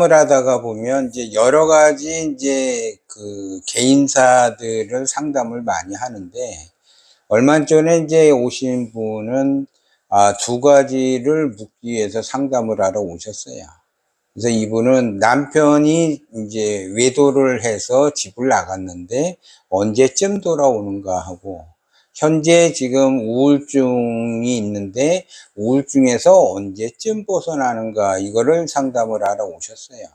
을 하다가 보면 이제 여러 가지 이제 그 개인사들을 상담을 많이 하는데, 얼마 전에 이제 오신 분은 두 가지를 묻기 위해서 상담을 하러 오셨어요. 그래서 이분은 남편이 이제 외도를 해서 집을 나갔는데 언제쯤 돌아오는가 하고, 현재 지금 우울증이 있는데 우울증에서 언제쯤 벗어나는가, 이거를 상담을 하러 오셨어요.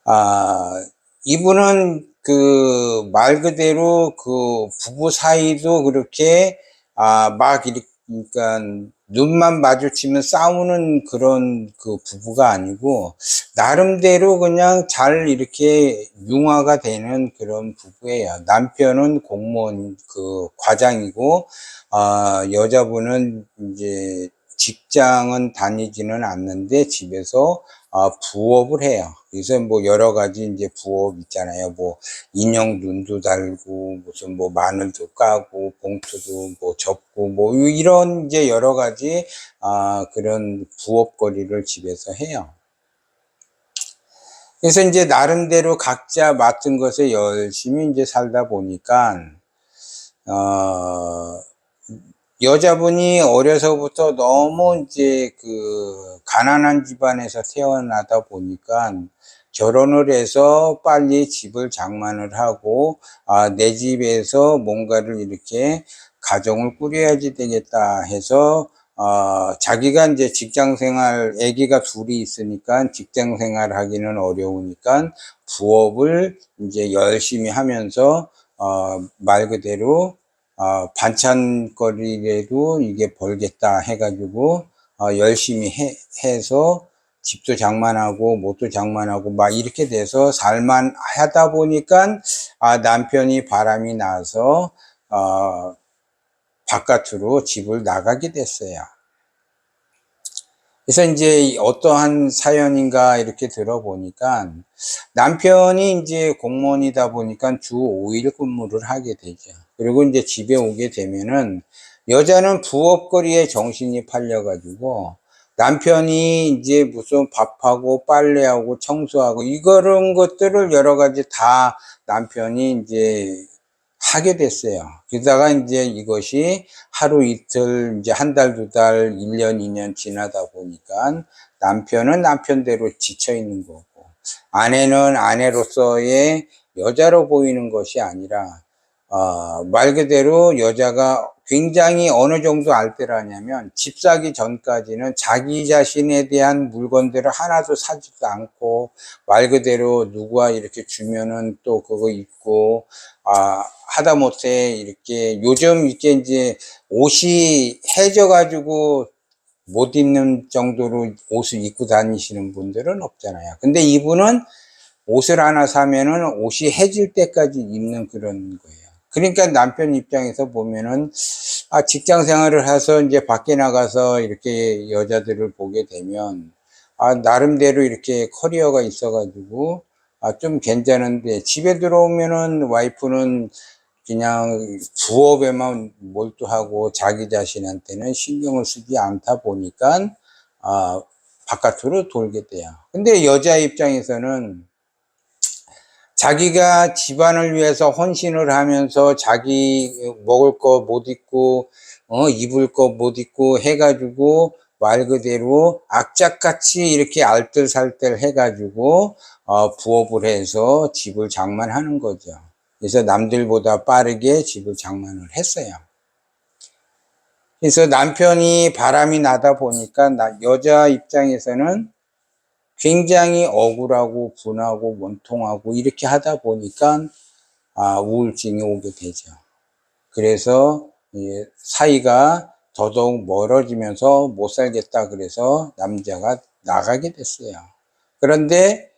아, 이분은 그 말 그대로 그 부부 사이도 그렇게 막 이렇게, 그러니까 눈만 마주치면 싸우는 그런 그 부부가 아니고, 나름대로 그냥 잘 이렇게 융화가 되는 그런 부부예요. 남편은 공무원 그 과장이고, 여자분은 이제 직장은 다니지는 않는데 집에서 부업을 해요. 그래서 뭐 여러 가지 이제 부업 있잖아요. 뭐 인형 눈도 달고, 무슨 뭐 마늘도 까고, 봉투도 뭐 접고, 뭐 이런 이제 여러 가지 그런 부업거리를 집에서 해요. 그래서 이제 나름대로 각자 맡은 것에 열심히 이제 살다 보니까, 어 여자분이 어려서부터 너무 이제 그 가난한 집안에서 태어나다 보니까 결혼을 해서 빨리 집을 장만을 하고, 내 집에서 뭔가를 이렇게 가정을 꾸려야지 되겠다 해서, 자기가 이제 직장 생활, 아기가 둘이 있으니까 직장 생활 하기는 어려우니까 부업을 이제 열심히 하면서, 말 그대로 반찬거리라도 이게 벌겠다 해가지고 열심히 해서 집도 장만하고 뭣도 장만하고 막 이렇게 돼서 살만 하다 보니까, 남편이 바람이 나서 바깥으로 집을 나가게 됐어요. 그래서 이제 어떠한 사연인가 이렇게 들어보니까, 남편이 이제 공무원이다 보니까 주 5일 근무를 하게 되죠. 그리고 이제 집에 오게 되면은 여자는 부업거리에 정신이 팔려가지고, 남편이 이제 무슨 밥하고 빨래하고 청소하고 이런 것들을 여러 가지 다 남편이 이제 하게 됐어요. 그러다가 이제 이것이 하루 이틀, 이제 한 달, 두 달, 1년, 2년 지나다 보니까 남편은 남편대로 지쳐 있는 거고, 아내는 아내로서의 여자로 보이는 것이 아니라, 말 그대로 여자가 굉장히 어느 정도 알뜰하냐면, 집 사기 전까지는 자기 자신에 대한 물건들을 하나도 사지도 않고, 말 그대로 누가 이렇게 주면은 또 그거 입고, 하다못해 이렇게 요즘 이렇게 이제 옷이 해져 가지고 못 입는 정도로 옷을 입고 다니시는 분들은 없잖아요. 근데 이분은 옷을 하나 사면은 옷이 해질 때까지 입는 그런 거예요. 그러니까 남편 입장에서 보면은, 직장 생활을 해서 이제 밖에 나가서 이렇게 여자들을 보게 되면, 나름대로 이렇게 커리어가 있어 가지고 좀 괜찮은데, 집에 들어오면은 와이프는 그냥 부업에만 몰두하고 자기 자신한테는 신경을 쓰지 않다 보니까 바깥으로 돌게 돼요. 근데 여자 입장에서는 자기가 집안을 위해서 헌신을 하면서 자기 먹을 거 못 입고, 입을 거 못 입고 해가지고 말 그대로 악착같이 이렇게 알뜰살뜰 해가지고 부업을 해서 집을 장만하는 거죠. 그래서 남들보다 빠르게 집을 장만을 했어요. 그래서 남편이 바람이 나다 보니까 여자 입장에서는 굉장히 억울하고 분하고 원통하고 이렇게 하다 보니까 우울증이 오게 되죠. 그래서 사이가 더더욱 멀어지면서 못 살겠다 그래서 남자가 나가게 됐어요. 그런데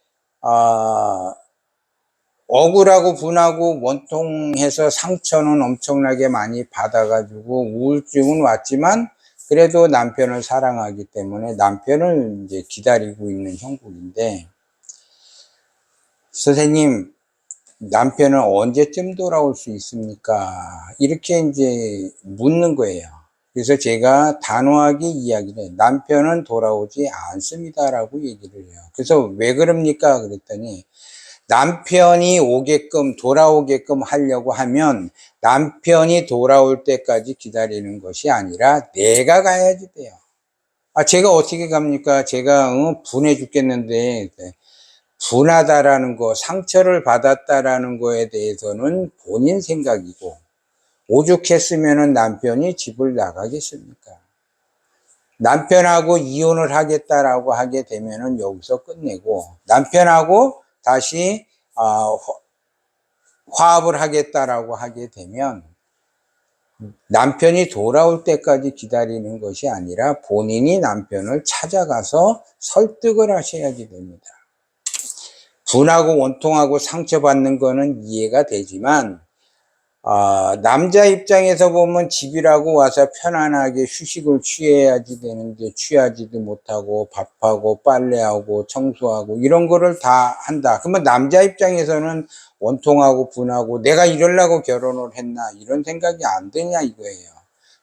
억울하고 분하고 원통해서 상처는 엄청나게 많이 받아가지고 우울증은 왔지만, 그래도 남편을 사랑하기 때문에 남편을 이제 기다리고 있는 형국인데, 선생님, 남편은 언제쯤 돌아올 수 있습니까? 이렇게 이제 묻는 거예요. 그래서 제가 단호하게 이야기를 해요. 남편은 돌아오지 않습니다라고 얘기를 해요. 그래서 왜 그럽니까? 그랬더니 남편이 오게끔 돌아오게끔 하려고 하면 남편이 돌아올 때까지 기다리는 것이 아니라 내가 가야지 돼요. 제가 어떻게 갑니까? 제가 분해 죽겠는데 분하다라는 거, 상처를 받았다라는 거에 대해서는 본인 생각이고 오죽했으면 남편이 집을 나가겠습니까? 남편하고 이혼을 하겠다라고 하게 되면은 여기서 끝내고 남편하고 다시 화합을 하겠다라고 하게 되면 남편이 돌아올 때까지 기다리는 것이 아니라 본인이 남편을 찾아가서 설득을 하셔야지 됩니다. 분하고 원통하고 상처받는 거는 이해가 되지만 남자 입장에서 보면 집이라고 와서 편안하게 휴식을 취해야지 되는데 취하지도 못하고 밥하고 빨래하고 청소하고 이런 거를 다 한다. 그러면 남자 입장에서는 원통하고 분하고 내가 이러려고 결혼을 했나 이런 생각이 안 드냐 이거예요.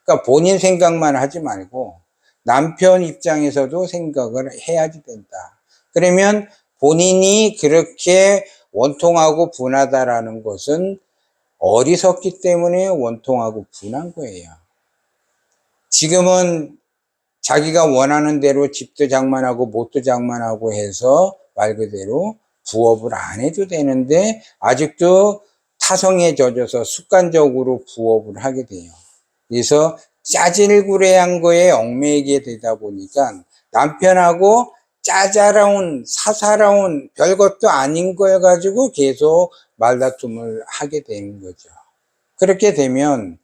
그러니까 본인 생각만 하지 말고 남편 입장에서도 생각을 해야지 된다. 그러면 본인이 그렇게 원통하고 분하다라는 것은 어리석기 때문에 원통하고 분한 거예요. 지금은 자기가 원하는 대로 집도 장만하고 못도 장만하고 해서 말 그대로 부업을 안 해도 되는데 아직도 타성에 젖어서 습관적으로 부업을 하게 돼요. 그래서 짜질구레한 거에 얽매이게 되다 보니까 남편하고 짜잘한 사사로운 별것도 아닌 거 가지고 계속 말다툼을 하게 되는 거죠. 그렇게 되면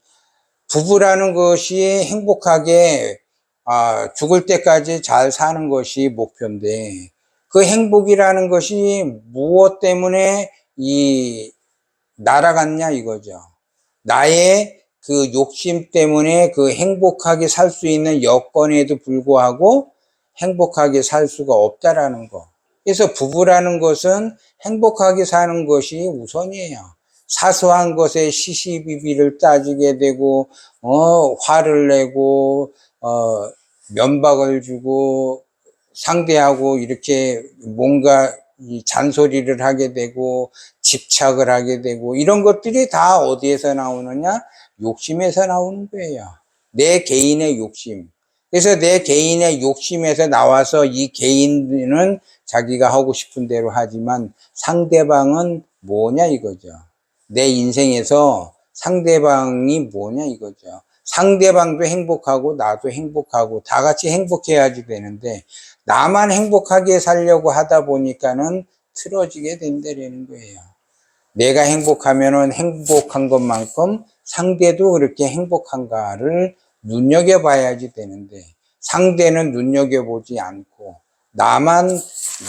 부부라는 것이 행복하게 죽을 때까지 잘 사는 것이 목표인데 그 행복이라는 것이 무엇 때문에 날아갔냐 이거죠. 나의 그 욕심 때문에 그 행복하게 살 수 있는 여건에도 불구하고 행복하게 살 수가 없다라는 거. 그래서 부부라는 것은 행복하게 사는 것이 우선이에요. 사소한 것에 시시비비를 따지게 되고 화를 내고 면박을 주고 상대하고 이렇게 뭔가 잔소리를 하게 되고 집착을 하게 되고 이런 것들이 다 어디에서 나오느냐? 욕심에서 나오는 거예요. 내 개인의 욕심. 그래서 내 개인의 욕심에서 나와서 이 개인은 자기가 하고 싶은 대로 하지만 상대방은 뭐냐 이거죠. 내 인생에서 상대방이 뭐냐 이거죠. 상대방도 행복하고 나도 행복하고 다 같이 행복해야지 되는데 나만 행복하게 살려고 하다 보니까는 틀어지게 된다는 거예요. 내가 행복하면은 행복한 것만큼 상대도 그렇게 행복한가를 눈여겨봐야지 되는데 상대는 눈여겨보지 않고 나만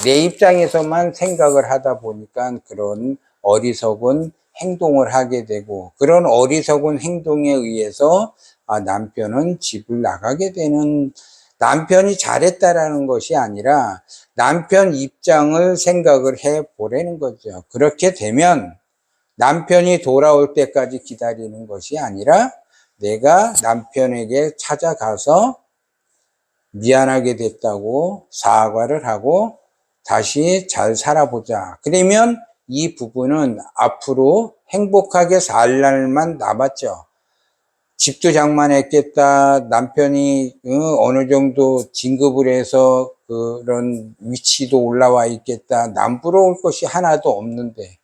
내 입장에서만 생각을 하다 보니까 그런 어리석은 행동을 하게 되고 그런 어리석은 행동에 의해서 남편은 집을 나가게 되는 남편이 잘했다라는 것이 아니라 남편 입장을 생각을 해 보라는 거죠. 그렇게 되면 남편이 돌아올 때까지 기다리는 것이 아니라 내가 남편에게 찾아가서 미안하게 됐다고 사과를 하고 다시 잘 살아보자. 그러면 이 부부는 앞으로 행복하게 살 날만 남았죠. 집도 장만했겠다. 남편이 어느 정도 진급을 해서 그런 위치도 올라와 있겠다. 남부러울 것이 하나도 없는데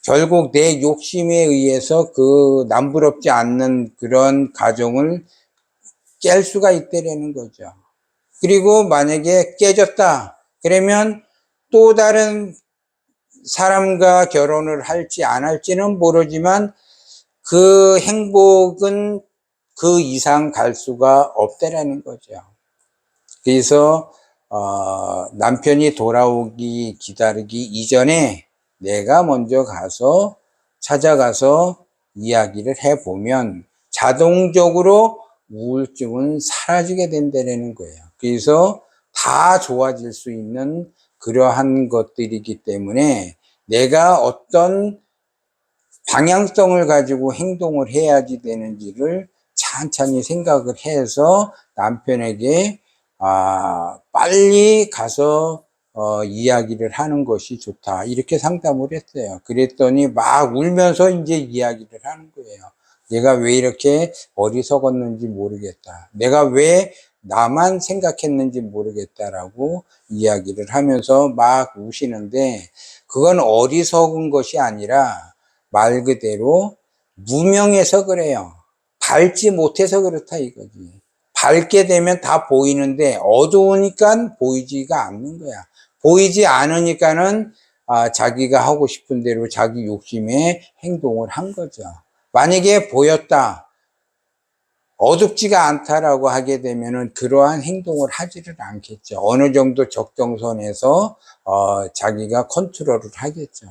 결국 내 욕심에 의해서 그 남부럽지 않는 그런 가정을 깰 수가 있다라는 거죠. 그리고 만약에 깨졌다. 그러면 또 다른 사람과 결혼을 할지 안 할지는 모르지만 그 행복은 그 이상 갈 수가 없다라는 거죠. 그래서 남편이 돌아오기 기다리기 이전에 내가 먼저 가서 찾아가서 이야기를 해보면 자동적으로 우울증은 사라지게 된다는 거예요. 그래서 다 좋아질 수 있는 그러한 것들이기 때문에 내가 어떤 방향성을 가지고 행동을 해야지 되는지를 찬찬히 생각을 해서 남편에게 빨리 가서 이야기를 하는 것이 좋다. 이렇게 상담을 했어요. 그랬더니 막 울면서 이제 이야기를 하는 거예요. 내가 왜 이렇게 어리석었는지 모르겠다. 내가 왜 나만 생각했는지 모르겠다라고 이야기를 하면서 막 우시는데, 그건 어리석은 것이 아니라 말 그대로 무명해서 그래요. 밝지 못해서 그렇다 이거지. 밝게 되면 다 보이는데 어두우니까 보이지가 않는 거야. 보이지 않으니까는 자기가 하고 싶은 대로 자기 욕심에 행동을 한 거죠. 만약에 보였다, 어둡지가 않다라고 하게 되면은 그러한 행동을 하지를 않겠죠. 어느 정도 적정선에서 자기가 컨트롤을 하겠죠.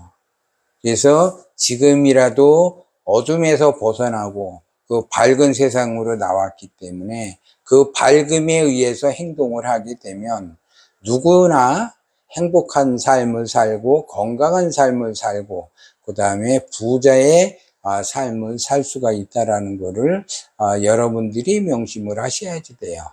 그래서 지금이라도 어둠에서 벗어나고 그 밝은 세상으로 나왔기 때문에 그 밝음에 의해서 행동을 하게 되면 누구나 행복한 삶을 살고 건강한 삶을 살고 그 다음에 부자의 삶을 살 수가 있다라는 것을 여러분들이 명심을 하셔야지 돼요.